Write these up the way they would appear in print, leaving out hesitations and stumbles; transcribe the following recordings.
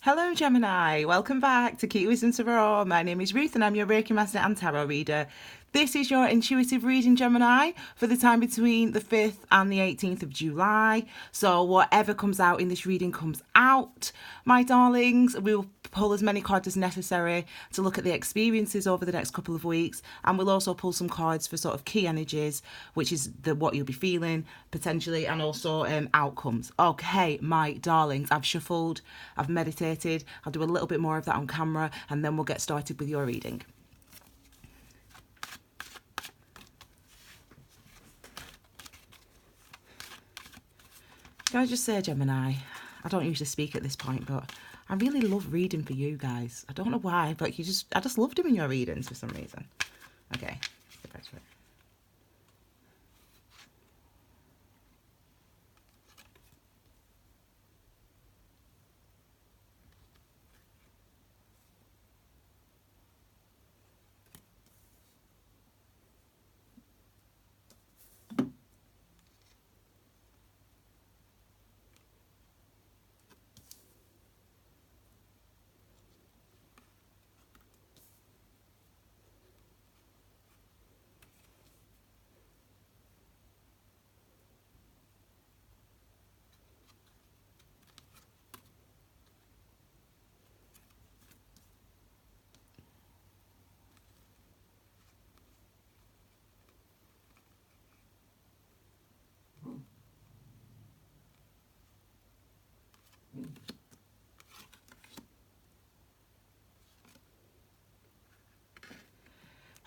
Hello Gemini, welcome back to Key Wisdom Tarot. My name is Ruth and I'm your Reiki Master and Tarot Reader. This is your intuitive reading, Gemini, for the time between the 5th and the 18th of July. So whatever comes out in this reading comes out, my darlings. We'll pull as many cards as necessary to look at the experiences over the next couple of weeks, and we'll also pull some cards for sort of key energies, which is what you'll be feeling potentially, and also outcomes. Okay, my darlings, I've shuffled, I've meditated. I'll do a little bit more of that on camera, and then we'll get started with your reading. Can I just say, Gemini, I don't usually speak at this point, but I really love reading for you guys. I don't know why, but I just love doing your readings for some reason. Okay, let's get back to it.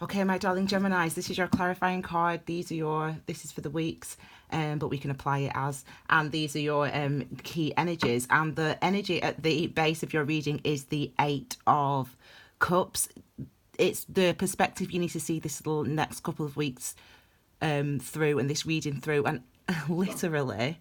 Okay, my darling Geminis, this is your clarifying card. This is for the weeks, but we can apply it as, and these are your key energies. And the energy at the base of your reading is the 8 of Cups. It's the perspective you need to see this little next couple of weeks through, and this reading through. And literally,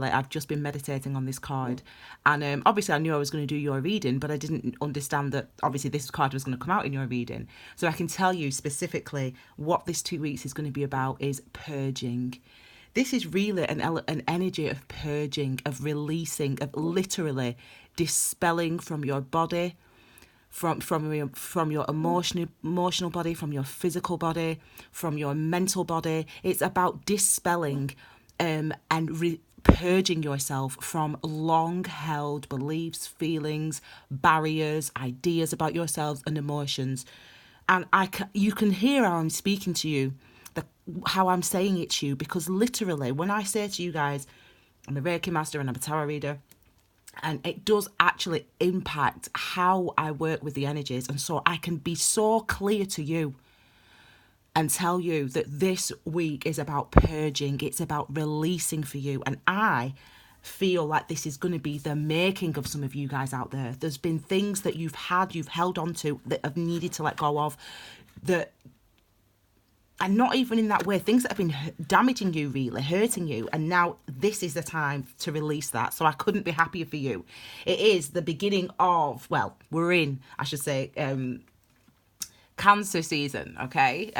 I've just been meditating on this card, and obviously I knew I was going to do your reading, but I didn't understand that obviously this card was going to come out in your reading. So I can tell you specifically what this 2 weeks is going to be about is purging. This is really an energy of purging, of releasing, of literally dispelling from your body, from your emotional body, from your physical body, from your mental body. It's about dispelling and purging yourself from long-held beliefs, feelings, barriers, ideas about yourselves and emotions. And you can hear how I'm speaking to you, how I'm saying it to you, because literally when I say to you guys, I'm a Reiki Master and I'm a Tarot Reader, and it does actually impact how I work with the energies. And so I can be so clear to you and tell you that this week is about purging. It's about releasing for you. And I feel like this is going to be the making of some of you guys out there. There's been things that you've held on to that have needed to let go of, and not even in that way, things that have been damaging you, really hurting you. And now this is the time to release that. So I couldn't be happier for you. It is the beginning of, well, we're in, I should say, Cancer season. Okay,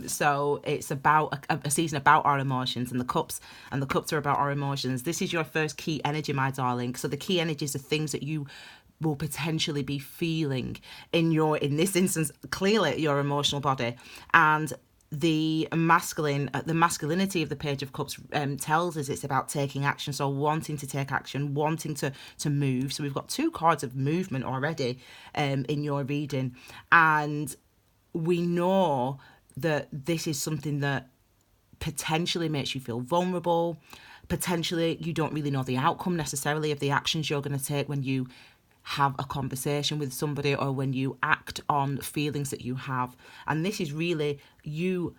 so it's about a season about our emotions, and the cups are about our emotions. This is your first key energy, my darling. So the key energies are things that you will potentially be feeling in this instance, clearly your emotional body. And the masculinity of the Page of Cups tells us it's about taking action. So wanting to take action, wanting to move. So we've got 2 cards of movement already in your reading, and we know that this is something that potentially makes you feel vulnerable. Potentially you don't really know the outcome necessarily of the actions you're going to take when you have a conversation with somebody, or when you act on feelings that you have. And this is really you,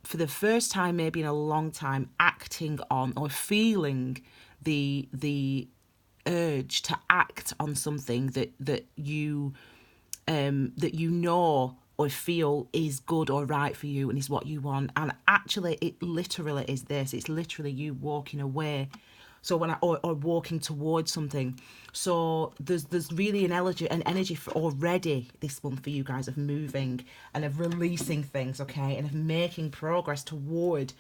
for the first time maybe in a long time, acting on or feeling the urge to act on something that you know or feel is good or right for you and is what you want. And actually it literally is this. It's literally you walking away. So or walking towards something. So there's really an energy for already this month for you guys of moving and of releasing things, okay, and of making progress toward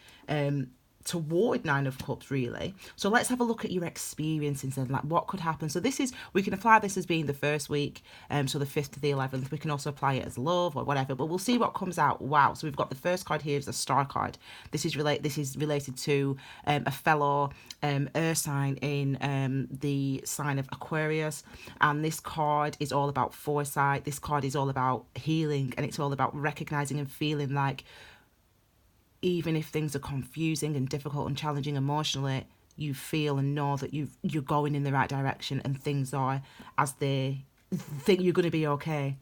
toward Nine of Cups, really. So let's have a look at your experience instead, like what could happen. So this is, we can apply this as being the first week, so the 5th to the 11th. We can also apply it as love or whatever, but we'll see what comes out. Wow. So we've got the first card here is a star card. This is related to a fellow earth sign in the sign of Aquarius, and this card is all about foresight. This card is all about healing, and it's all about recognizing and feeling like, even if things are confusing and difficult and challenging emotionally, you feel and know that you're going in the right direction, and things are as they think you're going to be okay.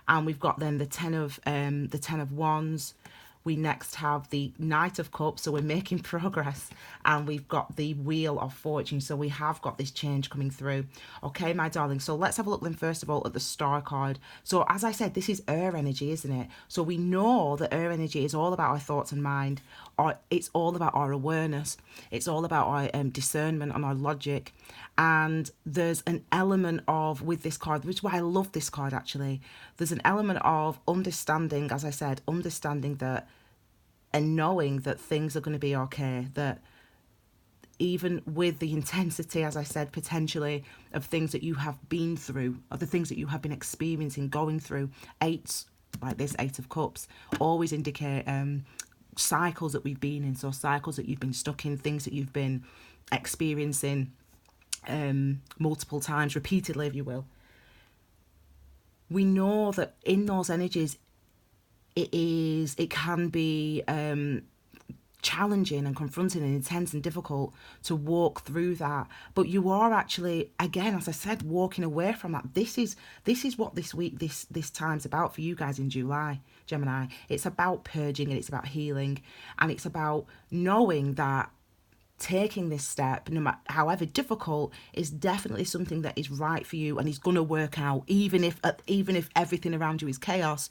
And we've got then the 10 of Wands. We next have the Knight of Cups, so we're making progress, and we've got the Wheel of Fortune, so we have got this change coming through. Okay, my darling, so let's have a look then first of all at the Star card. So as I said, this is air energy, isn't it? So we know that air energy is all about our thoughts and mind, or it's all about our awareness, it's all about our discernment and our logic. And there's an element of, with this card, which is why I love this card actually, there's an element of understanding, as I said, understanding that and knowing that things are going to be okay, that even with the intensity, as I said, potentially of things that you have been through, of the things that you have been experiencing, going through, eights, like this 8 of Cups, always indicate cycles that we've been in, so cycles that you've been stuck in, things that you've been experiencing multiple times, repeatedly, if you will. We know that in those energies, it can be challenging and confronting and intense and difficult to walk through that, but you are actually, again, as I said, walking away from that. This is what this week, this time's about for you guys in July, Gemini. It's about purging, and it's about healing, and it's about knowing that taking this step, no matter however difficult, is definitely something that is right for you and is going to work out. Even if everything around you is chaos,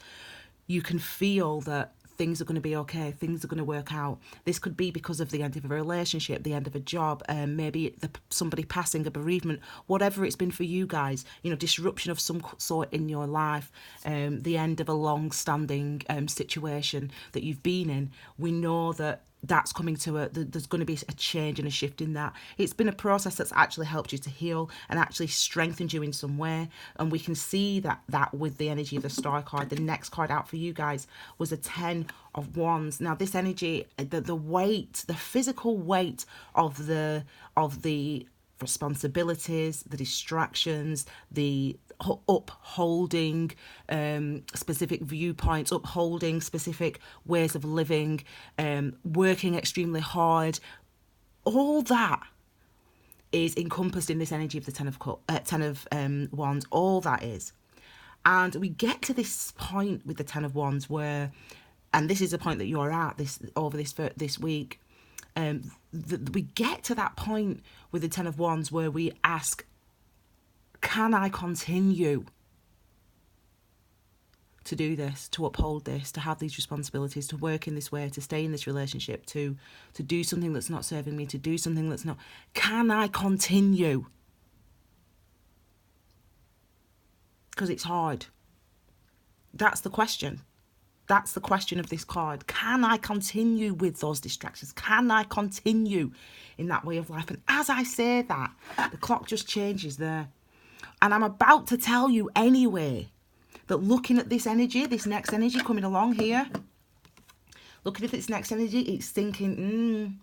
you can feel that things are going to be okay, things are going to work out. This could be because of the end of a relationship, the end of a job, maybe somebody passing, a bereavement, whatever it's been for you guys, disruption of some sort in your life, the end of a long-standing situation that you've been in. We know that that's coming to there's going to be a change and a shift in that. It's been a process that's actually helped you to heal and actually strengthened you in some way, and we can see that with the energy of the Star card. The next card out for you guys was a 10 of Wands. Now this energy, the weight, the physical weight of the responsibilities, the distractions, the upholding specific viewpoints, upholding specific ways of living, working extremely hard, all that is encompassed in this energy of the 10 of Wands. All that is. And we get to this point with the 10 of Wands where, and this is the point that you're at this week, we get to that point with the 10 of Wands where we ask, can I continue to do this, to uphold this, to have these responsibilities, to work in this way, to stay in this relationship, to do something that's not serving me, to do something that's not... Can I continue? Because it's hard. That's the question. That's the question of this card. Can I continue with those distractions? Can I continue in that way of life? And as I say that, the clock just changes there. And I'm about to tell you anyway that looking at this energy, this next energy coming along here, looking at this next energy, it's thinking,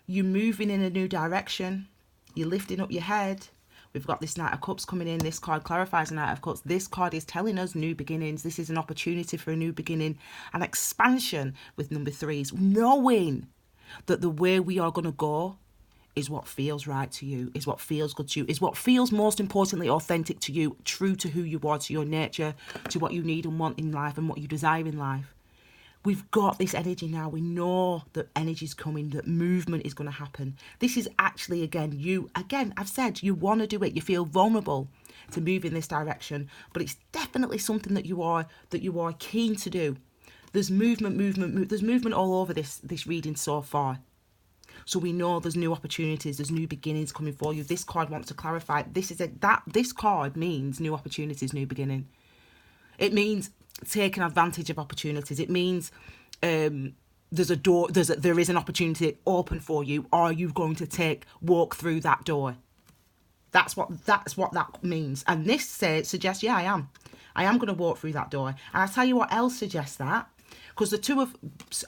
you're moving in a new direction. You're lifting up your head. We've got this Knight of Cups coming in. This card clarifies the Knight of Cups. This card is telling us new beginnings. This is an opportunity for a new beginning, an expansion with number 3s, knowing that the way we are going to go is what feels right to you, is what feels good to you, is what feels most importantly authentic to you, true to who you are, to your nature, to what you need and want in life and what you desire in life. We've got this energy now. We know that energy's coming, that movement is going to happen. This is actually, again, I've said you want to do it. You feel vulnerable to move in this direction, but it's definitely something that you are keen to do. There's movement. There's movement all over this reading so far. So we know there's new opportunities, there's new beginnings coming for you. This card wants to clarify, this card means new opportunities, new beginning. It means taking advantage of opportunities. It means there's a door, there is an opportunity open for you. Are you going to walk through that door? That's what that means. And this suggests, yeah, I am going to walk through that door. And I'll tell you what else suggests that. Because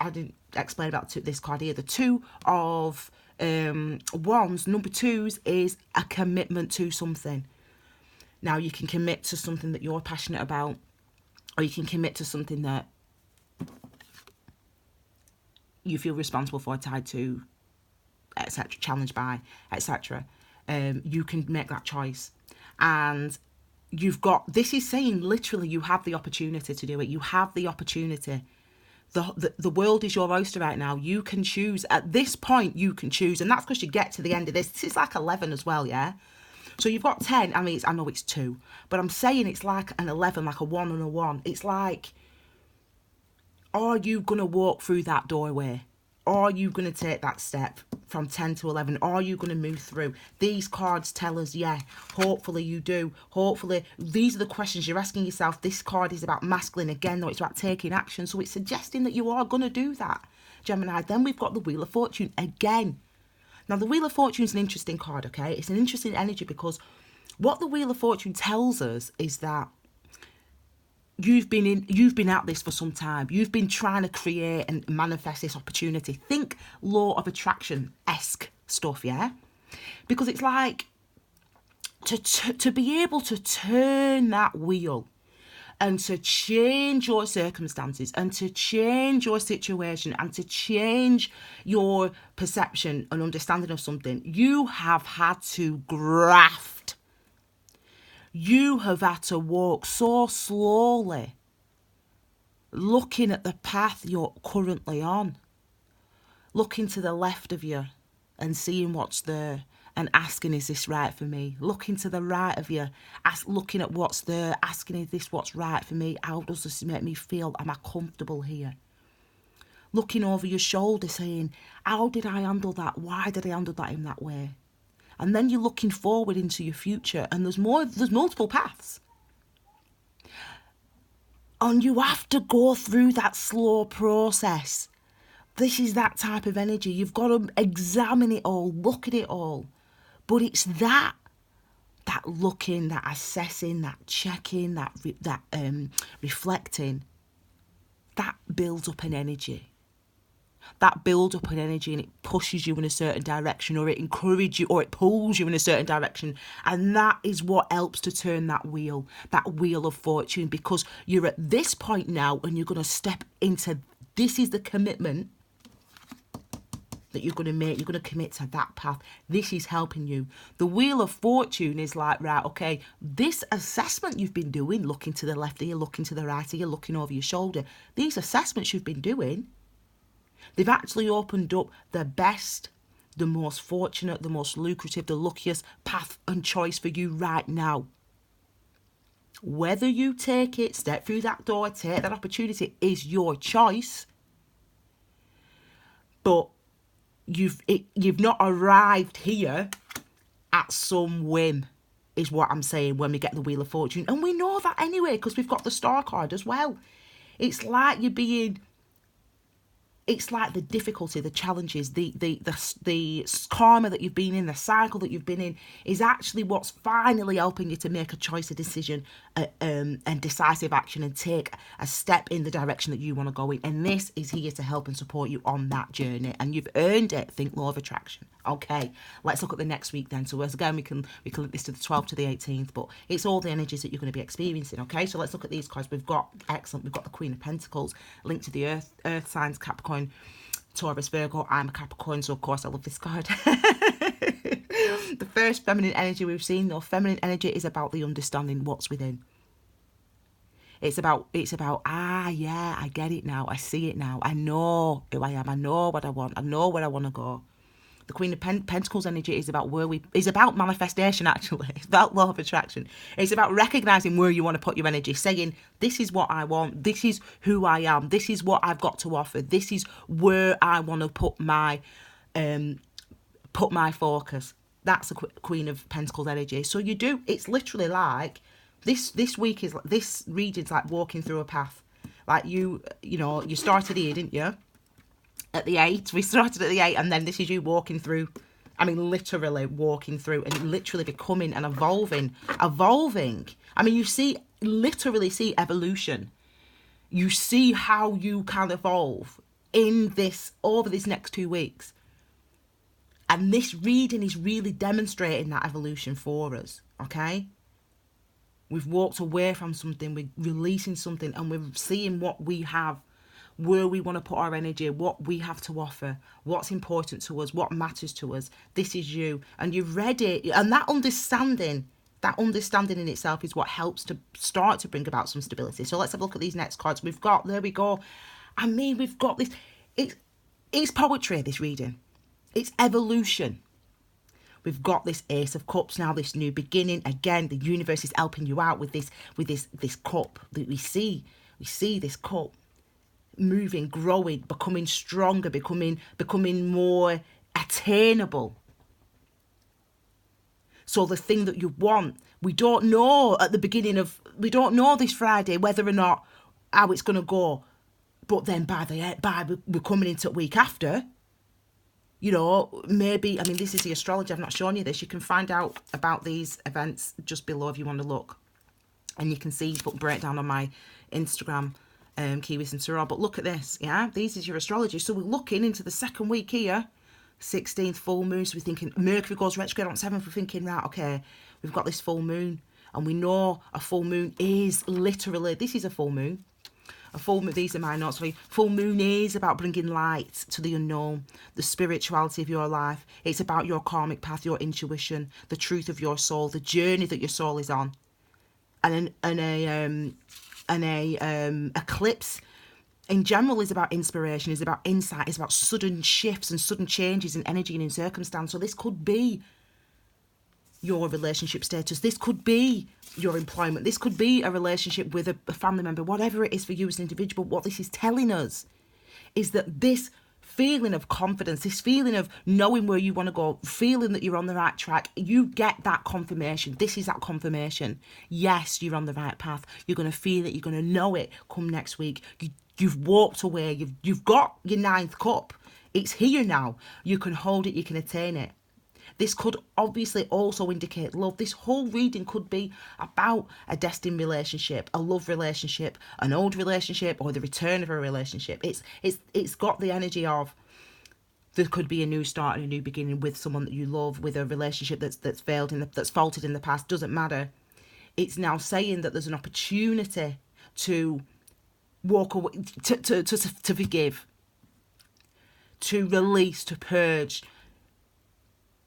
I didn't explain about this card here. The Two of Wands, number 2s, is a commitment to something. Now, you can commit to something that you're passionate about, or you can commit to something that you feel responsible for, tied to, etc., challenged by, etc. You can make that choice. And this is saying literally you have the opportunity to do it. You have the opportunity. The world is your oyster right now. You can choose. At this point, you can choose. And that's because you get to the end of this. This is like 11 as well, yeah? So you've got 10. I mean, I know it's 2. But I'm saying it's like an 11, like a 1 and a 1. It's like, are you going to walk through that doorway? Are you going to take that step from 10 to 11? Are you going to move through? These cards tell us, yeah, hopefully you do. Hopefully, these are the questions you're asking yourself. This card is about masculine again, though it's about taking action. So it's suggesting that you are going to do that, Gemini. Then we've got the Wheel of Fortune again. Now, the Wheel of Fortune is an interesting card, okay? It's an interesting energy because what the Wheel of Fortune tells us is that you've been at this for some time. You've been trying to create and manifest this opportunity. Think law of attraction-esque stuff, yeah? Because it's like to be able to turn that wheel and to change your circumstances and to change your situation and to change your perception and understanding of something, you have had to graft. You have had to walk so slowly, looking at the path you're currently on, looking to the left of you and seeing what's there and asking, is this right for me? Looking to the right of you, looking at what's there, asking, is this what's right for me? How does this make me feel? Am I comfortable here? Looking over your shoulder saying, how did I handle that? Why did I handle that in that way? And then you're looking forward into your future, and there's multiple paths. And you have to go through that slow process. This is that type of energy. You've got to examine it all, look at it all. But it's that looking, that assessing, that checking, that reflecting, that builds up an energy. That builds up an energy and it pushes you in a certain direction, or it encourages you, or it pulls you in a certain direction. And that is what helps to turn that wheel of fortune, because you're at this point now and you're going to step into, this is the commitment that you're going to make. You're going to commit to that path. This is helping you. The Wheel of Fortune is like, right, okay, this assessment you've been doing, looking to the left here, looking to the right here, looking over your shoulder, these assessments you've been doing, they've actually opened up the best, the most fortunate, the most lucrative, the luckiest path and choice for you right now. Whether you take it, step through that door, take that opportunity, is your choice. But you've not arrived here at some whim, is what I'm saying when we get the Wheel of Fortune. And we know that anyway, because we've got the Star card as well. It's like it's like the difficulty, the challenges, the karma that you've been in, the cycle that you've been in, is actually what's finally helping you to make a choice, a decision, and decisive action, and take a step in the direction that you want to go in. And this is here to help and support you on that journey. And you've earned it. Think law of attraction. Okay, let's look at the next week then. So as again, we can link this to the 12th to the 18th, but it's all the energies that you're going to be experiencing. Okay, so let's look at these cards. We've got the Queen of Pentacles linked to the earth signs, Capricorn, Taurus, Virgo. I'm a Capricorn, so of course I love this card. The first feminine energy we've seen, though, feminine energy is about the understanding what's within. It's about, yeah, I get it now. I see it now. I know who I am. I know what I want. I know where I want to go. The Queen of Pentacles energy is about about manifestation, actually. It's about law of attraction. It's about recognizing where you want to put your energy, saying, this is what I want. This is who I am. This is what I've got to offer. This is where I want to put my focus. That's the Queen of Pentacles energy. So you do, it's literally like, this region's like walking through a path. Like you started here, didn't you? at the 8. We started at the 8, and then this is you walking through. I mean, literally walking through and literally becoming and evolving. I mean, literally see evolution. You see how you can evolve in this, over this next 2 weeks. And this reading is really demonstrating that evolution for us, okay? We've walked away from something, we're releasing something, and we're seeing what we have, where we want to put our energy, what we have to offer, what's important to us, what matters to us. This is you, and you're ready. And that understanding in itself is what helps to start to bring about some stability. So let's have a look at these next cards. We've got, there we go. I mean, we've got this. It's poetry, this reading. It's evolution. We've got this Ace of Cups now, this new beginning. Again, the universe is helping you out with this cup that we see. We see this cup moving, growing, becoming stronger, becoming more attainable. So the thing that you want, we don't know at the beginning of, we don't know this Friday whether or not how it's going to go. But then we're coming into a week after, you know, maybe, I mean, this is the astrology. I've not shown you this. You can find out about these events just below if you want to look. And you can see, put breakdown on my Instagram, Kiwis and Tarot. But look at this, yeah? This is your astrology. So we're looking into the second week here. 16th full moon. So we're thinking Mercury goes retrograde on 7th. We're thinking, right, okay, we've got this full moon. And we know a full moon is literally, this is a full moon. A full moon, these are my notes for you. Full moon is about bringing light to the unknown, the spirituality of your life. It's about your karmic path, your intuition, the truth of your soul, the journey that your soul is on. And a eclipse in general is about inspiration, is about insight, is about sudden shifts and sudden changes in energy and in circumstance. So this could be your relationship status. This could be your employment. This could be a relationship with a family member, whatever it is for you as an individual. What this is telling us is that this feeling of confidence, this feeling of knowing where you want to go, feeling that you're on the right track, you get that confirmation. This is that confirmation. Yes, you're on the right path. You're going to feel it. You're going to know it come next week. You've walked away. You've got your 9th cup. It's here now. You can hold it. You can attain it. This could obviously also indicate love. This whole reading could be about a destined relationship, a love relationship, an old relationship, or the return of a relationship. It's got the energy of there could be a new start and a new beginning with someone that you love, with a relationship that's failed that's faltered in the past. Doesn't matter. It's now saying that there's an opportunity to walk away, to forgive, to release, to purge,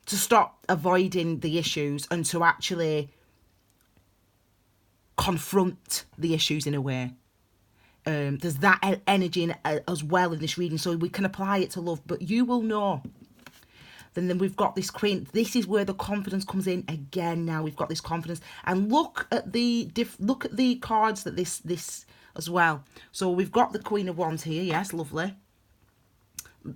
to stop avoiding the issues and to actually confront the issues in a way. There's that energy in, as well in this reading, so we can apply it to love, but you will know. Then we've got this Queen. This is where the confidence comes in again. Now we've got this confidence, and look at the cards that this as well. So we've got the Queen of Wands here. Yes, lovely.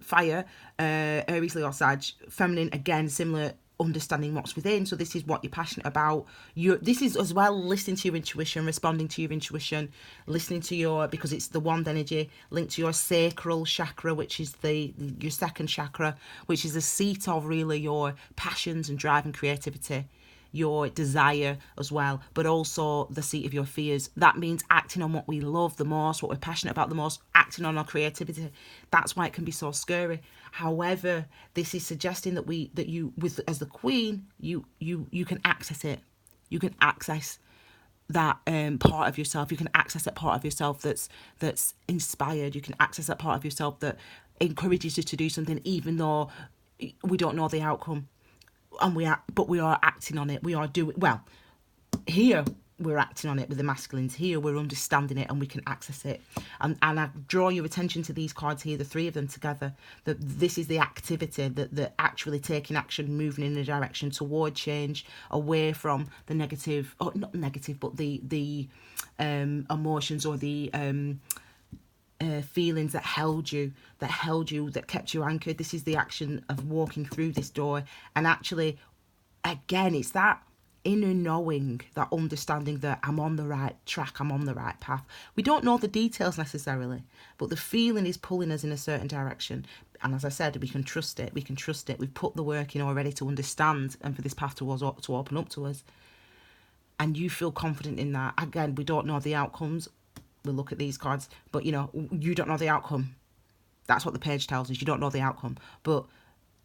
Fire, Aries, Leo, Sag, feminine, again, similar, understanding what's within. So this is what you're passionate about. This is as well listening to your intuition, responding to your intuition, listening to your, because it's the wand energy linked to your sacral chakra, which is your second chakra, which is the seat of really your passions and drive and creativity, your desire as well, but also the seat of your fears. That means acting on what we love the most, what we're passionate about the most, acting on our creativity. That's why it can be so scary. However, this is suggesting that you as the Queen, you can access it. You can access that part of yourself. You can access that part of yourself that's inspired. You can access that part of yourself that encourages you to do something, even though we don't know the outcome. And we are acting on it. We are doing, well, here we're acting on it with the masculines. Here we're understanding it and we can access it. And I draw your attention to these cards here, the 3 of them together, that this is the activity, that actually taking action, moving in a direction toward change, away from the negative, or not negative, but the emotions or the feelings that held you, that kept you anchored. This is the action of walking through this door. And actually, again, it's that inner knowing, that understanding that I'm on the right track, I'm on the right path. We don't know the details necessarily, but the feeling is pulling us in a certain direction. And as I said, we can trust it. We can trust it. We've put the work in already to understand and for this path to open up to us. And you feel confident in that. Again, we don't know the outcomes. We'll look at these cards, but you know, you don't know the outcome. That's what the page tells us. You don't know the outcome, but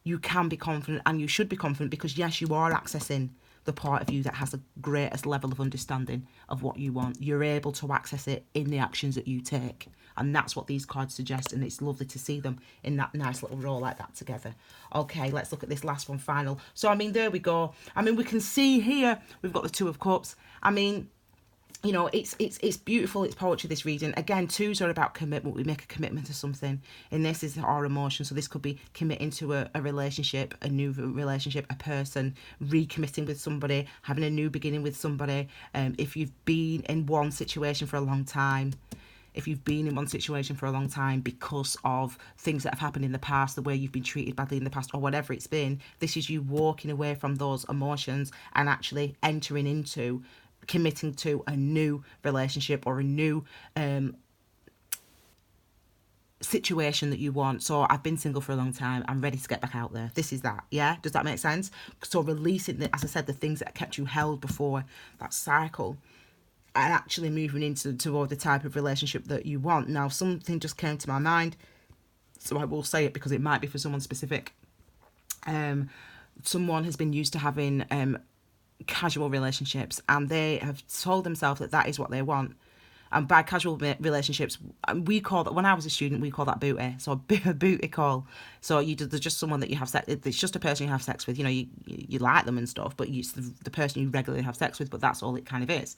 you can be confident, and you should be confident, because yes, you are accessing the part of you that has the greatest level of understanding of what you want. You're able to access it in the actions that you take. And that's what these cards suggest. And it's lovely to see them in that nice little row like that together. Okay, let's look at this last one, final. So, I mean, there we go. I mean, we can see here, we've got the Two of Cups. I mean, you know, it's beautiful. It's poetry, this reading. Again, twos are about commitment. We make a commitment to something. And this is our emotion. So this could be committing to a relationship, a new relationship, a person, recommitting with somebody, having a new beginning with somebody. If you've been in one situation for a long time, because of things that have happened in the past, the way you've been treated badly in the past, or whatever it's been, this is you walking away from those emotions and actually entering into, committing to a new relationship or a new situation that you want. So I've been single for a long time, I'm ready to get back out there. This is that. Yeah, does that make sense? So releasing the, as I said, the things that kept you held before, that cycle, and actually moving into toward the type of relationship that you want. Now, something just came to my mind, so I will say it because it might be for someone specific. Someone has been used to having casual relationships, and they have told themselves that that is what they want. And by casual relationships, we call that, when I was a student, we call that booty. So a booty call. So there's just someone that you have sex. It's just a person you have sex with. You know, you like them and stuff, but it's the person you regularly have sex with. But that's all it kind of is.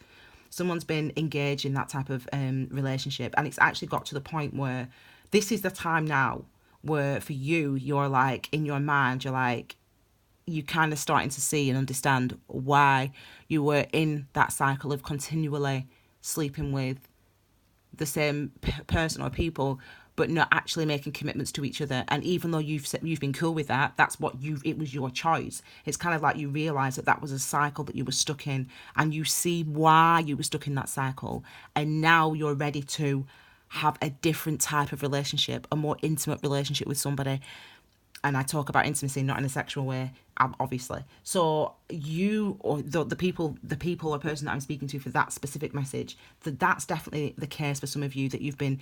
Someone's been engaged in that type of relationship, and it's actually got to the point where this is the time now where for you, you're like, in your mind, you're like, you kind of starting to see and understand why you were in that cycle of continually sleeping with the same person or people, but not actually making commitments to each other. And even though you've been cool with that, that's what it was your choice. It's kind of like you realise that was a cycle that you were stuck in, and you see why you were stuck in that cycle, and now you're ready to have a different type of relationship, a more intimate relationship with somebody. And I talk about intimacy not in a sexual way, obviously. So you, or the people or person that I'm speaking to for that specific message, that's definitely the case for some of you, that you've been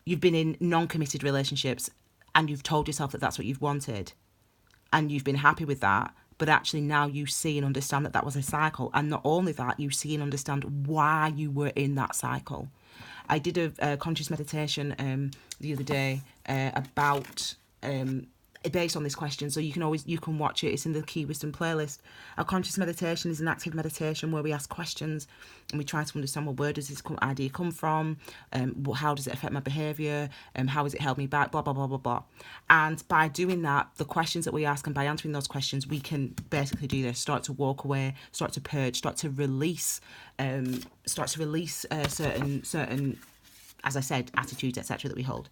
in non-committed relationships, and you've told yourself that that's what you've wanted, and you've been happy with that. But actually now you see and understand that was a cycle. And not only that, you see and understand why you were in that cycle. I did a conscious meditation the other day about based on this question, so you can watch it. It's in the Key Wisdom playlist. A conscious meditation is an active meditation where we ask questions and we try to understand, well, where does this idea come from, how does it affect my behaviour, how has it held me back, blah blah blah blah blah. And by doing that, the questions that we ask, and by answering those questions, we can basically do this: start to walk away, start to purge, start to release certain, as I said, attitudes, etc., that we hold.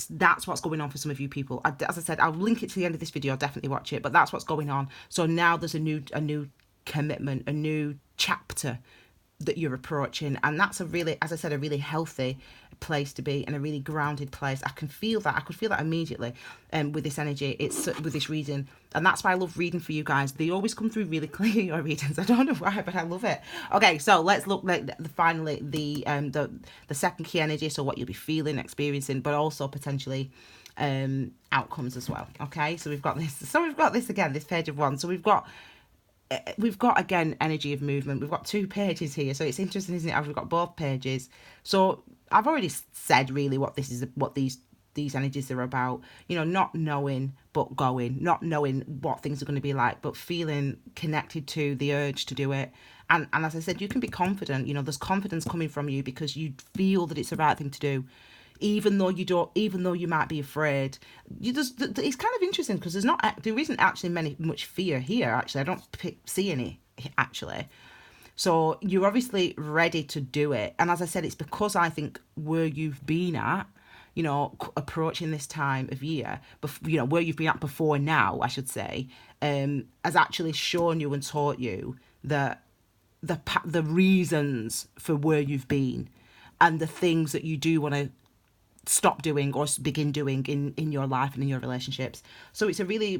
That's what's going on for some of you people. As I said, I'll link it to the end of this video. Definitely watch it. But that's what's going on. So now there's a new commitment, a new chapter that you're approaching, and that's a really, as I said, a really healthy place to be, and a really grounded place. I can feel that. I could feel that immediately with this energy. It's with this reading, and that's why I love reading for you guys. They always come through really clear, your readings. I don't know why, but I love it. Okay, so let's look at finally the second key energy. So what you'll be feeling, experiencing, but also potentially outcomes as well. Okay, so we've got this. So we've got this again, this page of wands. So we've got again energy of movement. We've got two pages here, so it's interesting, isn't it? We've got both pages. So I've already said really what this is, what these energies are about. You know, not knowing but going, not knowing what things are going to be like, but feeling connected to the urge to do it. And as I said, you can be confident. You know, there's confidence coming from you because you feel that it's the right thing to do. Even though you might be afraid, it's kind of interesting because there isn't actually much fear here. Actually, I don't see any actually. So you're obviously ready to do it, and as I said, it's because I think where you've been at, you know, approaching this time of year, you know, where you've been at before now, I should say, has actually shown you and taught you that the reasons for where you've been and the things that you do want to stop doing or begin doing in your life and in your relationships. So it's a really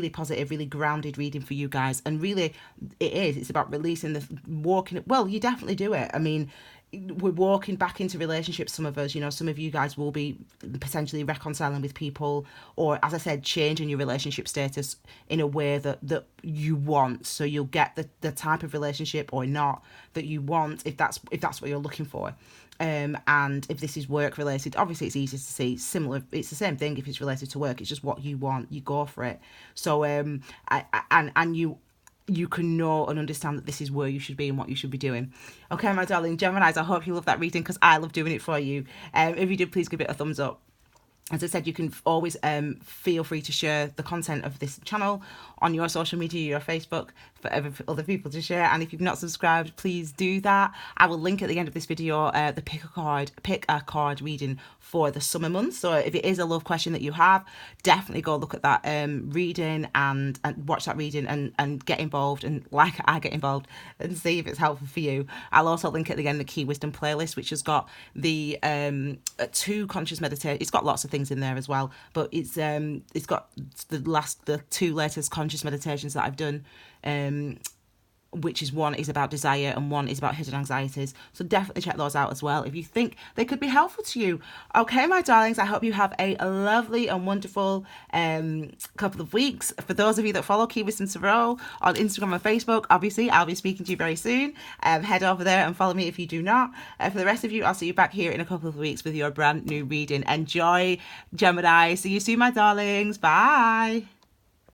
positive, really grounded reading for you guys. And really it's about releasing the walking. Well, you definitely do it. I mean, we're walking back into relationships. Some of us, you know, some of you guys will be potentially reconciling with people, or as I said, changing your relationship status in a way that you want. So you'll get the type of relationship or not that you want, if that's what you're looking for. And if this is work related, obviously it's easy to see similar. It's the same thing if it's related to work. It's just what you want, you go for it. So you can know and understand that this is where you should be and what you should be doing. Okay, my darling Geminis, I hope you love that reading, because I love doing it for you. If you did, please give it a thumbs up. As I said, you can always feel free to share the content of this channel on your social media, your Facebook, for other people to share. And if you've not subscribed, please do that. I will link at the end of this video the pick a card reading for the summer months. So if it is a love question that you have, definitely go look at that reading and watch that reading and get involved, and like I get involved, and see if it's helpful for you. I'll also link at the end the Key Wisdom playlist, which has got the 2 conscious meditation. It's got lots of things in there as well, but it's got the 2 latest conscious meditations that I've done, which is one is about desire and one is about hidden anxieties. So definitely check those out as well if you think they could be helpful to you. Okay, my darlings, I hope you have a lovely and wonderful couple of weeks. For those of you that follow Key Wisdom Tarot on Instagram and Facebook, obviously I'll be speaking to you very soon. Head over there and follow me if you do not. For the rest of you, I'll see you back here in a couple of weeks with your brand new reading. Enjoy, Gemini. See you soon, my darlings. Bye.